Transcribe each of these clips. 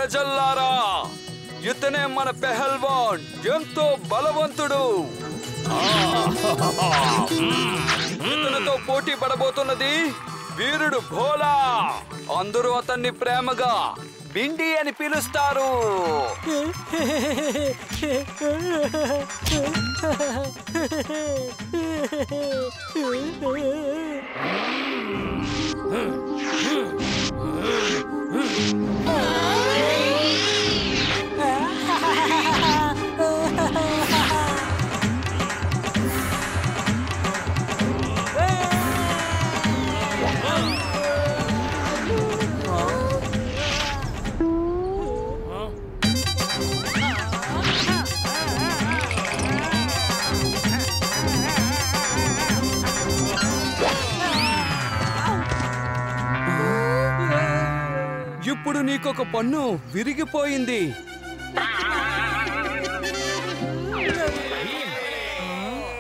ప్రజల్లారా, ఇతనే మన పెహల్వాన్, ఎంతో బలవంతుడు. ఇతనితో పోటీ పడబోతున్నది వీరుడు భోలా. అందరూ అతన్ని ప్రేమగా బిండి అని పిలుస్తారు. ఇప్పుడు నీకొక పన్ను విరిగిపోయింది.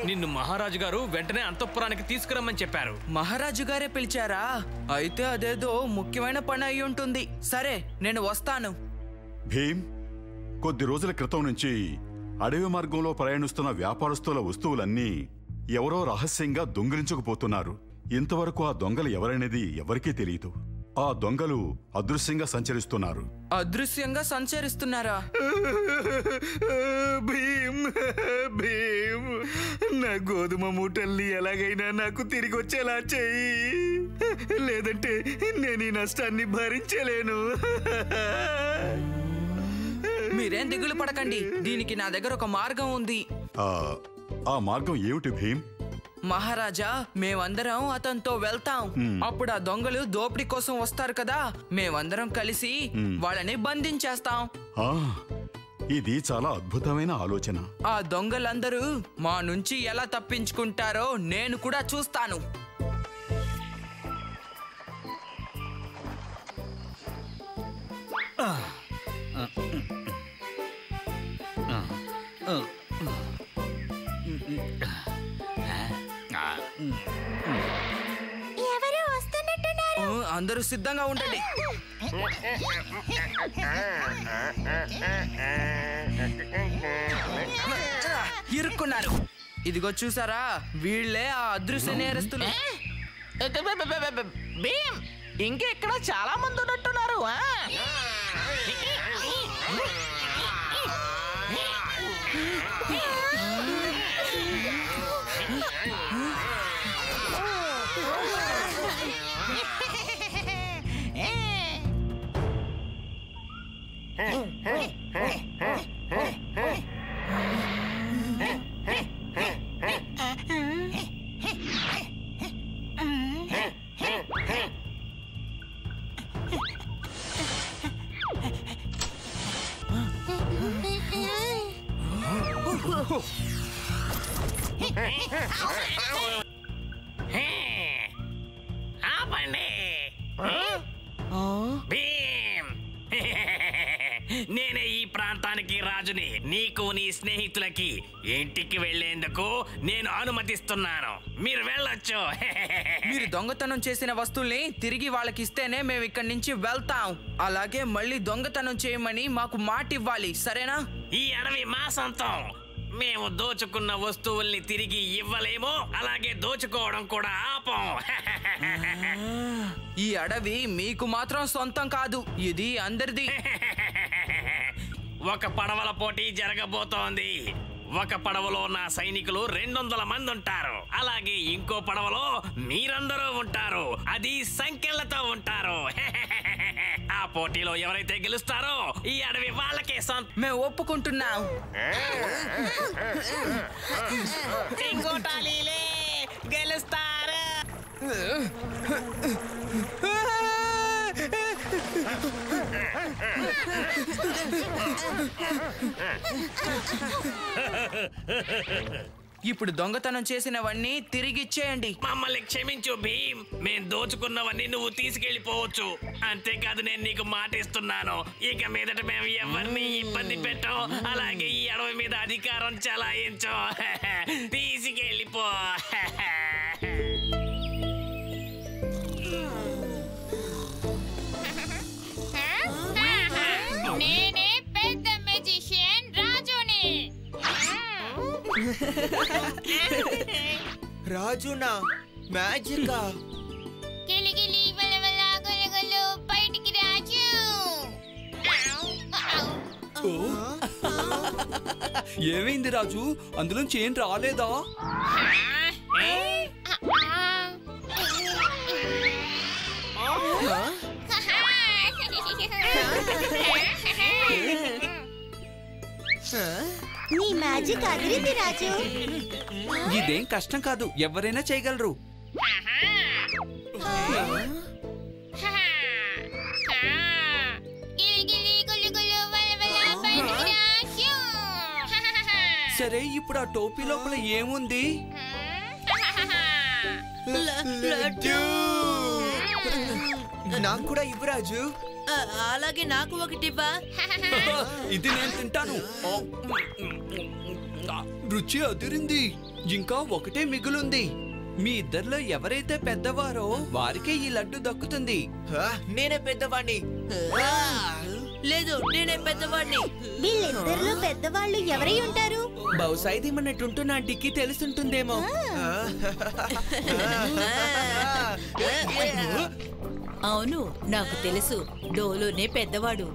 నిన్ను మహారాజు గారు వెంటనే అంతఃపురానికి తీసుకురమ్మని చెప్పారు. మహారాజు గారే పిలిచారా? అయితే అదేదో ముఖ్యమైన పని అయి ఉంటుంది. సరే, నేను వస్తాను. భీమ్, కొద్ది రోజుల క్రితం నుంచి అడవి మార్గంలో ప్రయాణిస్తున్న వ్యాపారస్తుల వస్తువులన్నీ ఎవరో రహస్యంగా దొంగిలించుకుపోతున్నారు. ఇంతవరకు ఆ దొంగలు ఎవరనేది ఎవరికీ తెలియదు. ఆ దొంగలు అదృశ్యంగా సంచరిస్తున్నారు. అదృశ్యంగా సంచరిస్తున్నారా? భీమ్, భీమ్, నా గోధుమ మూటల్ని ఎలాగైనా నాకు తిరిగి వచ్చేలా చెయ్యి, లేదంటే నేను ఈ నష్టాన్ని భరించలేను. మీరేం దిగులు పడకండి, దీనికి నా దగ్గర ఒక మార్గం ఉంది. ఆ మార్గం ఏమిటి భీమ్? మహారాజా, మేమందరం అతనితో వెళ్తాం. అప్పుడు ఆ దొంగలు దోపిడీ కోసం వస్తారు కదా, మేమందరం కలిసి వాళ్ళని బంధించేస్తాం. ఇది చాలా అద్భుతమైన ఆలోచన. ఆ దొంగలందరూ మా నుంచి ఎలా తప్పించుకుంటారో నేను కూడా చూస్తాను. ఎవరు వస్తున్నట్టున్నారు? అందరూ సిద్ధంగా ఉండండి. ఇరుక్కున్నారు. ఇదిగో చూసారా, వీళ్ళే ఆ అదృశ్య నేరస్తులు. భీమ్, ఇంకెక్కడ చాలా మంది ఉన్నట్టున్నారు. ఆపండి. భీమ్, నేనే ఈ ప్రాంతానికి రాజుని. నీకు నీ స్నేహితులకి ఇంటికి వెళ్లేందుకు నేను అనుమతిస్తున్నాను. మీరు వెళ్ళొచ్చు. మీరు దొంగతనం చేసిన వస్తువుల్ని తిరిగి వాళ్ళకి ఇస్తేనే మేము ఇక్కడి నుంచి వెళ్తాం. అలాగే మళ్ళీ దొంగతనం చేయమని మాకు మాట ఇవ్వాలి, సరేనా? ఈ అడవి మా సొంతం. మేము దోచుకున్న వస్తువుల్ని తిరిగి ఇవ్వలేము, అలాగే దోచుకోవడం కూడా ఆపం. ఈ అడవి మీకు మాత్రం సొంతం కాదు, ఇది అందరిది. ఒక పడవల పోటీ జరగబోతోంది. ఒక పడవలో నా సైనికులు 200 మంది ఉంటారు. అలాగే ఇంకో పడవలో మీరందరూ ఉంటారు. అది సంఖ్యలతో ఉంటారు. ఆ పోటీలో ఎవరైతే గెలుస్తారో ఈ అడవి వాళ్ళకే సొంతం. మేము ఒప్పుకుంటున్నాం. ఇంకోటాలీలే గెలుస్తారు. ఇప్పుడు దొంగతనం చేసినవన్నీ తిరిగిచ్చేయండి. మమ్మల్ని క్షమించు భీమ్, మేం దోచుకున్నవన్నీ నువ్వు తీసుకెళ్లిపోవచ్చు. అంతేకాదు, నేను నీకు మాట ఇస్తున్నాను, ఇక మీదట మేము ఎవరిని ఇబ్బంది పెట్టాం, అలాగే ఈ అడవి మీద అధికారం చలాయించం. తీసుకెళ్ళిపో. రాజునా మ్యాజికా గిలిగిలి వలవల గొలగొలు బయటికి రాజు. ఏమైంది రాజు? అందులోంచి ఏం రాలేదా? నీ మ్యాజిక్ అదిరింది రాజు. ఇదేం కష్టం కాదు, ఎవరైనా చేయగలరు. గిలిగిలి గొలగొలు వలవల బయటికి రాజు. సరే, ఇప్పుడు ఆ టోపీ లోపల ఏముంది? నాకు కూడా ఇవ్వు రాజు. అలాగే నాకు ఒకటివ్వా. ఇది నేను తింటాను. రుచి అదిరింది. ఇంకా ఒకటే మిగులుంది. మీ ఇద్దరిలో ఎవరైతే పెద్దవారో వారికే ఈ లడ్డు దక్కుతుంది. నేనే పెద్దవాణ్ణి. లేదు, నేనే పెద్దవాడిని. వీళ్ళిద్దరిలో పెద్దవాళ్ళు ఎవరై ఉంటారు? బహుశా ఇది మన టుంటున్న ఆంటీకి తెలుసుంటుందేమో. అవును, నాకు తెలుసు. డోలునే పెద్దవాడు.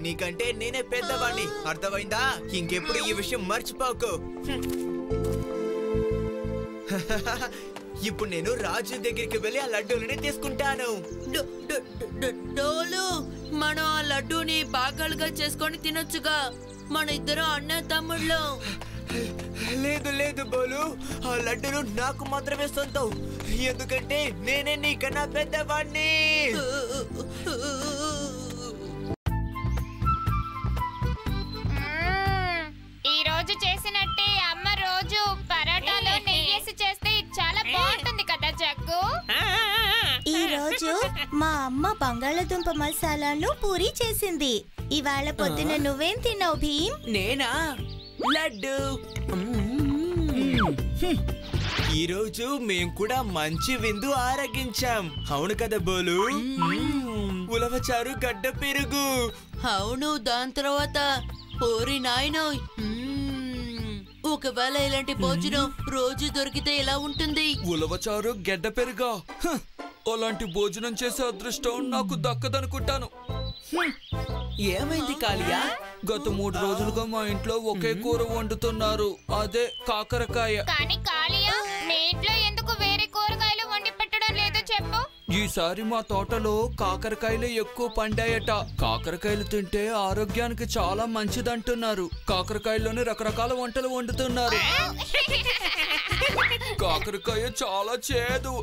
నీకంటే నేనే పెద్దవాణ్ణి, అర్థమైందా? ఇంకెప్పుడు ఈ విషయం మర్చిపోకు. ఇప్పుడు నేను రాజు దగ్గరికి వెళ్ళి ఆ లడ్డూలని తీసుకుంటాను. డోలు, మనం ఆ లడ్డూని భాగాలుగా చేసుకొని తినొచ్చుగా. మన ఇద్దరు అన్న తమ్ముళ్ళు. లేదు లేదు బోలు, ఆ లడ్డూలు నాకు మాత్రమే సొంతం. ఎందుకంటే నేనే నీకన్నా పెద్దవాణ్ణి. ఈ రోజు చేసినట్టే అమ్మ రోజు పరాటాలో నెయ్యేసి చేస్తే చాలా బాగుంటుంది కదా జగ్గు. ఈ రోజు మా అమ్మ బంగాళదుంప మసాలాను పూరీ చేసింది. ఇవాళ పొద్దున నువ్వేం తిన్నావు భీమ్? నేనా? లడ్డు. ఈ రోజు మేం కూడా మంచి విందు ఆరగించాం. అవును కదా బోలు? ఉలవచారు, గడ్డ పెరుగు. అవును, దాని తర్వాత పూరి నాయనో. ఒకవేళ ఇలాంటి భోజనం రోజు దొరికితే ఎలా ఉంటుంది? ఉలవచారు, గెడ్డ పెరుగా? అలాంటి భోజనం చేసే అదృష్టం నాకు దక్కదనుకుంటాను. ఏమైంది కాళియా? గత 3 రోజులుగా మా ఇంట్లో ఒకే కూర వండుతున్నారు, అదే కాకరకాయ. కానీ కాళియా, మీ ఇంట్లో ఎందుకు వేరే కూరగాయలు వండి పెట్టడం లేదో చెప్పు. ఈసారి మా తోటలో కాకరకాయలు ఎక్కువ పండాయట. కాకరకాయలు తింటే ఆరోగ్యానికి చాలా మంచిదంటున్నారు. కాకరకాయల్లోనే రకరకాల వంటలు వండుతున్నారు. కాకరకాయ చాలా చేదు.